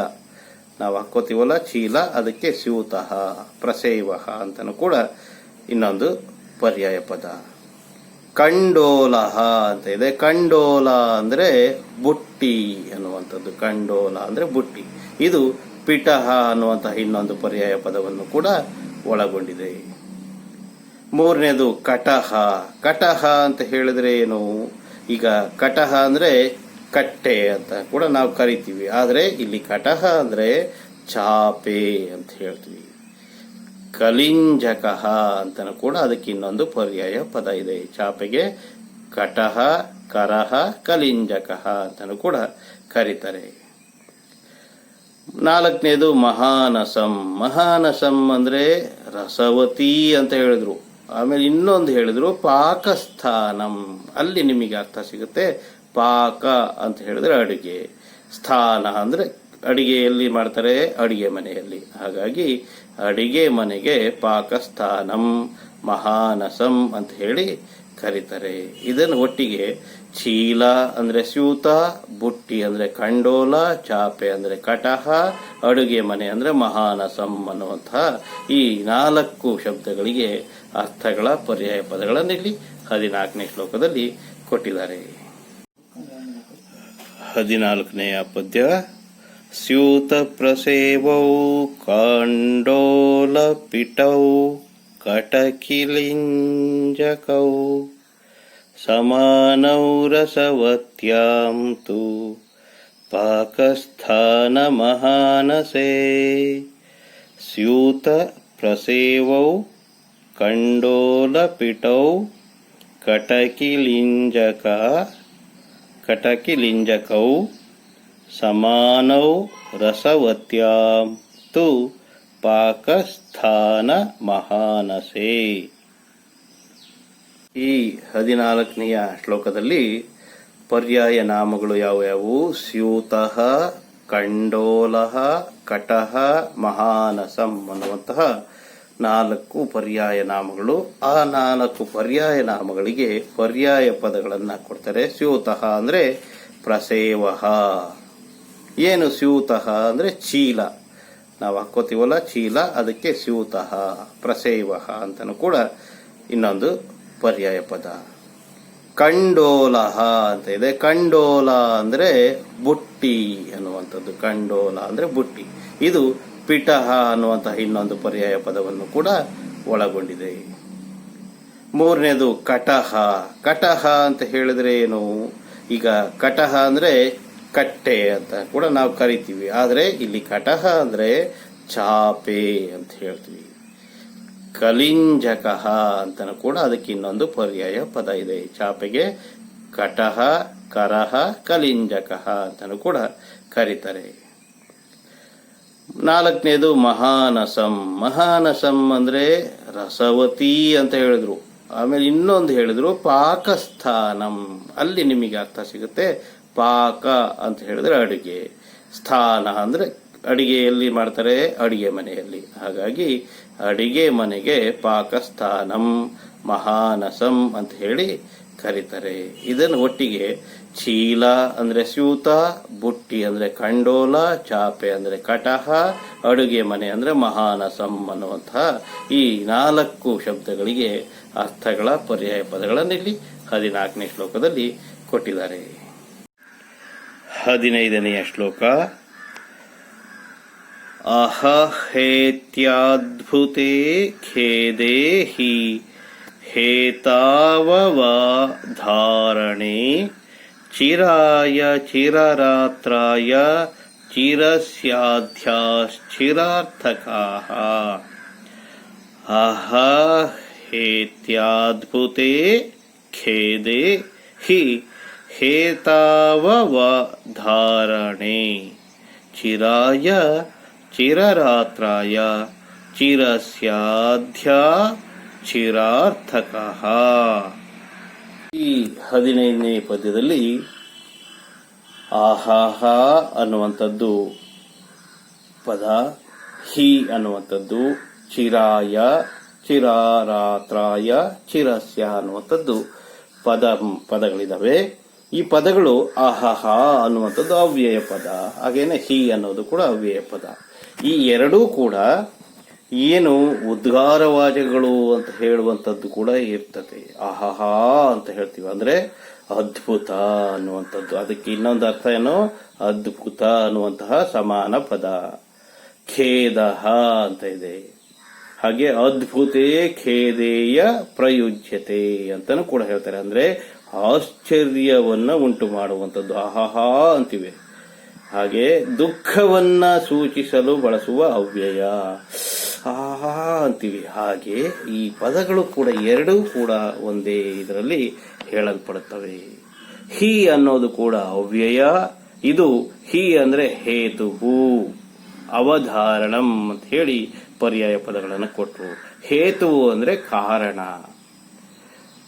Speaker 1: ನಾವು ಹಾಕೋತೀವಲ್ಲ ಚೀಲ, ಅದಕ್ಕೆ ಸ್ಯೂತಃ. ಪ್ರಸೇವಃ ಅಂತನೂ ಕೂಡ ಇನ್ನೊಂದು ಪರ್ಯಾಯ ಪದ. ಕಂಡೋಲಃ ಅಂತ ಇದೆ. ಕಂಡೋಲ ಅಂದ್ರೆ ಬುಟ್ಟಿ ಅನ್ನುವಂಥದ್ದು. ಕಂಡೋಲ ಅಂದ್ರೆ ಬುಟ್ಟಿ. ಇದು ಪಿಟಃ ಅನ್ನುವಂತಹ ಇನ್ನೊಂದು ಪರ್ಯಾಯ ಪದವನ್ನು ಕೂಡ ಒಳಗೊಂಡಿದೆ. 3ನೇದು ಕಟಃ. ಕಟಃ ಅಂತ ಹೇಳಿದ್ರೆ ಏನು? ಈಗ ಕಟಃ ಅಂದ್ರೆ ಕಟ್ಟೆ ಅಂತ ಕೂಡ ನಾವು ಕರಿತೀವಿ. ಆದ್ರೆ ಇಲ್ಲಿ ಕಟಃ ಅಂದ್ರೆ ಚಾಪೆ ಅಂತ ಹೇಳ್ತೀವಿ. ಕಲಿಂಜಕ ಅಂತನೂ ಕೂಡ ಅದಕ್ಕೆ ಇನ್ನೊಂದು ಪರ್ಯಾಯ ಪದ ಇದೆ. ಚಾಪೆಗೆ ಕಟಃ, ಕರಹ, ಕಲಿಂಜಕ ಅಂತನೂ ಕೂಡ ಕರೀತಾರೆ. 4ನೇದು ಮಹಾನಸಂ. ಮಹಾನಸಂ ಅಂದ್ರೆ ರಸವತಿ ಅಂತ ಹೇಳಿದ್ರು. ಆಮೇಲೆ ಇನ್ನೊಂದು ಹೇಳಿದ್ರು ಪಾಕಸ್ಥಾನಂ. ಅಲ್ಲಿ ನಿಮಗೆ ಅರ್ಥ ಸಿಗುತ್ತೆ. ಪಾಕ ಅಂತ ಹೇಳಿದ್ರೆ ಅಡುಗೆ, ಸ್ಥಾನ ಅಂದ್ರೆ ಅಡಿಗೆಯಲ್ಲಿ ಮಾಡ್ತಾರೆ, ಅಡಿಗೆ ಮನೆಯಲ್ಲಿ. ಹಾಗಾಗಿ ಅಡಿಗೆ ಮನೆಗೆ ಪಾಕಸ್ಥಾನಂ ಮಹಾನಸಂ ಅಂತ ಹೇಳಿ ಕರೀತಾರೆ. ಇದನ್ನು ಒಟ್ಟಿಗೆ ಚೀಲ ಅಂದ್ರೆ ಸ್ಯೂತ, ಬುಟ್ಟಿ ಅಂದ್ರೆ ಕಂಡೋಲ, ಚಾಪೆ ಅಂದ್ರೆ ಕಟಹ, ಅಡುಗೆ ಮನೆ ಅಂದ್ರೆ ಮಹಾನಸಂ ಅನ್ನುವಂತಹ ಈ 4 ಶಬ್ದಗಳಿಗೆ ಅರ್ಥಗಳ ಪರ್ಯಾಯ ಪದಗಳನ್ನು ಇಲ್ಲಿ 14ನೇ ಶ್ಲೋಕದಲ್ಲಿ ಕೊಟ್ಟಿದ್ದಾರೆ. 14ನೆಯ ಪದ್ಯ. ಸ್ಯೂತ ಪ್ರಸೇವೌ ಕಾಂಡೋಲ ಪಿಟೌ ಕಟಕಿಲಿಂಜಕೌ ಸಮಾನೌ ರಸವತ್ಯಾಂ ತು ಪಾಕಸ್ಥಾನ ಮಹಾನಸೇ. ಸ್ಯೂತ ಪ್ರಸೇವೌ ಕಂಡೋಲ ಪಿಟೌ ಕಟಕಿಲಿಂಜಕೌ ಸಮಾನೌ ರಸವತ್ಯಾಂ ತು ಪಾಕಸ್ಥಾನ ಮಹಾನಸೇ. ಈ 14ನೆಯ ಶ್ಲೋಕದಲ್ಲಿ ಪರ್ಯಾಯ ನಾಮಗಳು ಯಾವ್ಯಾವು? ಸ್ಯೂತಃ, ಕಂಡೋಲಃ, ಕಟಃ, ಮಹಾನಸಂ ಅನ್ನುವಂತಹ 4 ಪರ್ಯಾಯ ನಾಮಗಳು. ಆ 4 ಪರ್ಯಾಯ ನಾಮಗಳಿಗೆ ಪರ್ಯಾಯ ಪದಗಳನ್ನ ಕೊಡ್ತಾರೆ. ಸ್ಯೂತಃ ಅಂದ್ರೆ ಪ್ರಸೇವಃ. ಏನು ಸ್ಯೂತಃ ಅಂದ್ರೆ ಚೀಲ, ನಾವು ಹಾಕೋತೀವಲ್ಲ ಚೀಲ, ಅದಕ್ಕೆ ಸ್ಯೂತಃ. ಪ್ರಸೇವಃ ಅಂತನೂ ಕೂಡ ಇನ್ನೊಂದು ಪರ್ಯಾಯ ಪದ. ಕಂಡೋಲಃ ಅಂತ ಇದೆ. ಕಂಡೋಲ ಅಂದ್ರೆ ಬುಟ್ಟಿ ಅನ್ನುವಂಥದ್ದು. ಕಂಡೋಲ ಅಂದ್ರೆ ಬುಟ್ಟಿ. ಇದು ಪಿಟಹ ಅನ್ನುವಂತಹ ಇನ್ನೊಂದು ಪರ್ಯಾಯ ಪದವನ್ನು ಕೂಡ ಒಳಗೊಂಡಿದೆ. 3ನೇದು ಕಟಹ. ಕಟಹ ಅಂತ ಹೇಳಿದ್ರೆ ಏನು? ಈಗ ಕಟಹ ಅಂದ್ರೆ ಕಟ್ಟೆ ಅಂತ ಕೂಡ ನಾವು ಕರಿತೀವಿ. ಆದ್ರೆ ಇಲ್ಲಿ ಕಟಹ ಅಂದ್ರೆ ಚಾಪೆ ಅಂತ ಹೇಳ್ತೀವಿ. ಕಲಿಂಜಕಃ ಅಂತನೂ ಕೂಡ ಅದಕ್ಕೆ ಇನ್ನೊಂದು ಪರ್ಯಾಯ ಪದ ಇದೆ. ಚಾಪೆಗೆ ಕಟಹ, ಕರಹ, ಕಲಿಂಜಕಃ ಅಂತನೂ ಕೂಡ ಕರೀತಾರೆ. 4ನೇದು ಮಹಾನಸಂ. ಮಹಾನಸಂ ಅಂದ್ರೆ ರಸವತಿ ಅಂತ ಹೇಳಿದ್ರು. ಆಮೇಲೆ ಇನ್ನೊಂದು ಹೇಳಿದ್ರು ಪಾಕಸ್ಥಾನಂ. ಅಲ್ಲಿ ನಿಮಗೆ ಅರ್ಥ ಸಿಗುತ್ತೆ. ಪಾಕ ಅಂತ ಹೇಳಿದ್ರೆ ಅಡಿಗೆ, ಸ್ಥಾನ ಅಂದ್ರೆ ಅಡಿಗೆಯಲ್ಲಿ ಮಾಡ್ತಾರೆ, ಅಡಿಗೆ ಮನೆಯಲ್ಲಿ. ಹಾಗಾಗಿ ಅಡಿಗೆ ಮನೆಗೆ ಪಾಕಸ್ಥಾನಂ ಮಹಾನಸಂ ಅಂತ ಹೇಳಿ ಕರೀತಾರೆ. ಇದನ್ನು ಒಟ್ಟಿಗೆ ಚೀಲ ಅಂದ್ರೆ ಸ್ಯೂತ, ಬುಟ್ಟಿ ಅಂದ್ರೆ ಕಂಡೋಲ, ಚಾಪೆ ಅಂದ್ರೆ ಕಟಹ, ಅಡುಗೆ ಮನೆ ಅಂದ್ರೆ ಮಹಾನಸಂ ಅನ್ನುವಂತಹ ಈ 4 ಶಬ್ದಗಳಿಗೆ ಅರ್ಥಗಳ ಪರ್ಯಾಯ ಪದಗಳನ್ನು ಇಲ್ಲಿ 14ನೇ ಶ್ಲೋಕದಲ್ಲಿ ಕೊಟ್ಟಿದ್ದಾರೆ. 15ನೆಯ ಶ್ಲೋಕ. ಅಹಹೇತ್ಯದ್ಭುತೆ ಖೇದೇ ಹಿ ಹೇತಾವಧಾರಣೆ ಚಿರಾಯ ಚಿರರಾತ್ರಾಯ ಚಿರಸ್ಯಾಧ್ಯಾಶ್ಚಿರಾರ್ಥಕಾಃ. ಅಹಹೇತ್ಯದ್ಭುತೆ ಖೇದೇ ಹಿ ಹೇತಾವಧಾರಣೆ ಚಿರಾಯ ಚಿರರಾತ್ರಾಯ ಚಿರಸ್ಯಾಧ್ಯ ಚಿರಾರ್ಥಕಃ. ಈ 15ನೇ ಪದ್ಯದಲ್ಲಿ ಆಹಾಹ ಅನ್ನುವಂಥದ್ದು ಪದ, ಹಿ ಅನ್ನುವಂಥದ್ದು ಚಿರಾಯ, ಚಿರರಾತ್ರಾಯ, ಚಿರಸ್ಯ ಅನ್ನುವಂಥದ್ದು ಪದಗಳಿದಾವೆ. ಈ ಪದಗಳು ಆಹಾಹ ಅನ್ನುವಂಥದ್ದು ಅವ್ಯಯ ಪದ, ಹಾಗೇನೆ ಹಿ ಅನ್ನೋದು ಕೂಡ ಅವ್ಯಯ ಪದ. ಈ ಎರಡೂ ಕೂಡ ಏನು ಉದ್ಗಾರವಾಚಕಗಳು ಅಂತ ಹೇಳುವಂಥದ್ದು ಕೂಡ ಇರ್ತದೆ. ಆಹಾಹ ಅಂತ ಹೇಳ್ತೀವಿ ಅಂದ್ರೆ ಅದ್ಭುತ ಅನ್ನುವಂಥದ್ದು. ಅದಕ್ಕೆ ಇನ್ನೊಂದು ಅರ್ಥ ಏನು? ಅದ್ಭುತ ಅನ್ನುವಂತಹ ಸಮಾನ ಪದ. ಖೇದಹ ಅಂತ ಇದೆ. ಹಾಗೆ ಅದ್ಭುತೇ ಖೇದೇಯ ಪ್ರಯುಜ್ಯತೆ ಅಂತನೂ ಕೂಡ ಹೇಳ್ತಾರೆ. ಅಂದ್ರೆ ಆಶ್ಚರ್ಯವನ್ನ ಉಂಟು ಮಾಡುವಂಥದ್ದು ಆಹಾಹಾ ಅಂತಿವೆ. ಹಾಗೆ ದುಃಖವನ್ನ ಸೂಚಿಸಲು ಬಳಸುವ ಅವ್ಯಯ ಆಹಾ ಅಂತೀವಿ. ಹಾಗೆ ಈ ಪದಗಳು ಕೂಡ ಎರಡೂ ಕೂಡ ಒಂದೇ ಇದರಲ್ಲಿ ಹೇಳಲ್ಪಡುತ್ತವೆ. ಹಿ ಅನ್ನೋದು ಕೂಡ ಅವ್ಯಯ. ಇದು ಹಿ ಅಂದ್ರೆ ಹೇತುವು, ಅವಧಾರಣಂ ಅಂತ ಹೇಳಿ ಪರ್ಯಾಯ ಪದಗಳನ್ನು ಕೊಟ್ಟರು. ಹೇತುವು ಅಂದ್ರೆ ಕಾರಣ,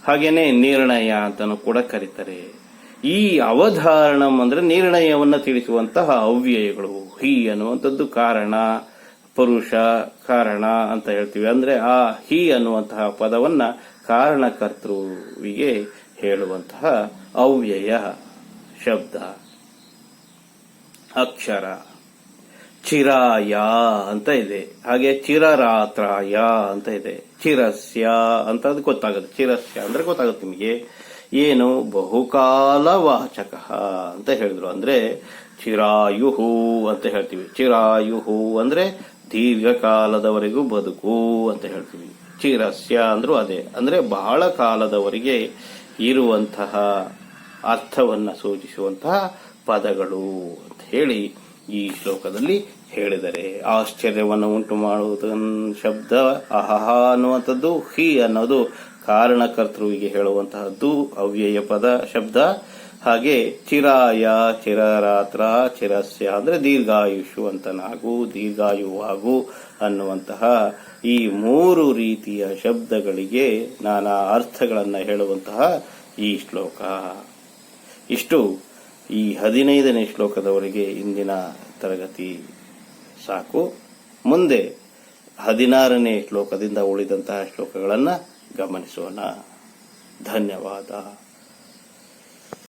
Speaker 1: ಹಾಗೇನೆ ನಿರ್ಣಯ ಅಂತನೂ ಕೂಡ ಕರೀತಾರೆ. ಈ ಅವಧಾರಣಂ ಅಂದ್ರೆ ನಿರ್ಣಯವನ್ನ ತಿಳಿಸುವಂತಹ ಅವ್ಯಯಗಳು. ಹಿ ಅನ್ನುವಂಥದ್ದು ಕಾರಣ, ಪುರುಷ, ಕಾರಣ ಅಂತ ಹೇಳ್ತೀವಿ. ಅಂದ್ರೆ ಆ ಹಿ ಅನ್ನುವಂತಹ ಪದವನ್ನ ಕಾರಣಕರ್ತೃವಿಗೆ ಹೇಳುವಂತಹ ಅವ್ಯಯ ಶಬ್ದ. ಅಕ್ಷರ ಚಿರಾಯ ಅಂತ ಇದೆ, ಹಾಗೆ ಚಿರರಾತ್ರಾಯ ಅಂತ ಇದೆ, ಚಿರಸ್ಯ ಅಂತ ಅದು ಗೊತ್ತಾಗುತ್ತೆ. ಚಿರಸ್ಯ ಅಂದ್ರೆ ಗೊತ್ತಾಗುತ್ತೆ ನಿಮಗೆ ಏನು, ಬಹುಕಾಲವಾಚಕ ಅಂತ ಹೇಳಿದ್ರು. ಅಂದ್ರೆ ಚಿರಾಯುಹು ಅಂತ ಹೇಳ್ತೀವಿ. ಚಿರಾಯುಹು ಅಂದ್ರೆ ದೀರ್ಘಕಾಲದವರೆಗೂ ಬದುಕು ಅಂತ ಹೇಳ್ತೀವಿ. ಚಿರಸ್ಯ ಅಂದ್ರೂ ಅದೇ, ಅಂದ್ರೆ ಬಹಳ ಕಾಲದವರೆಗೆ ಇರುವಂತಹ ಅರ್ಥವನ್ನ ಸೂಚಿಸುವಂತಹ ಪದಗಳು ಅಂತ ಹೇಳಿ ಈ ಶ್ಲೋಕದಲ್ಲಿ ಹೇಳಿದರೆ. ಆಶ್ಚರ್ಯವನ್ನು ಉಂಟು ಮಾಡುವುದನ್ನು ಶಬ್ದ ಅಹಹ ಅನ್ನುವಂಥದ್ದು, ಹಿ ಅನ್ನೋದು ಕಾರಣಕರ್ತೃವಿಗೆ ಹೇಳುವಂತಹದ್ದು ಅವ್ಯಯ ಪದ ಶಬ್ದ. ಹಾಗೆ ಚಿರಾಯ, ಚಿರರಾತ್ರ, ಚಿರಸ್ಯ ಅಂದ್ರೆ ದೀರ್ಘಾಯುಷ್ಯವಂತನಾಗು, ದೀರ್ಘಾಯುವಾಗು ಅನ್ನುವಂತಹ ಈ ಮೂರು ರೀತಿಯ ಶಬ್ದಗಳಿಗೆ ನಾನಾ ಅರ್ಥಗಳನ್ನ ಹೇಳುವಂತಹ ಈ ಶ್ಲೋಕ. ಇಷ್ಟು ಈ 15ನೇ ಶ್ಲೋಕದವರೆಗೆ ಇಂದಿನ ತರಗತಿ ಸಾಕು. ಮುಂದೆ 16ನೇ ಶ್ಲೋಕದಿಂದ ಉಳಿದಂತಹ ಶ್ಲೋಕಗಳನ್ನು ಗಮನಿಸೋಣ. ಧನ್ಯವಾದ.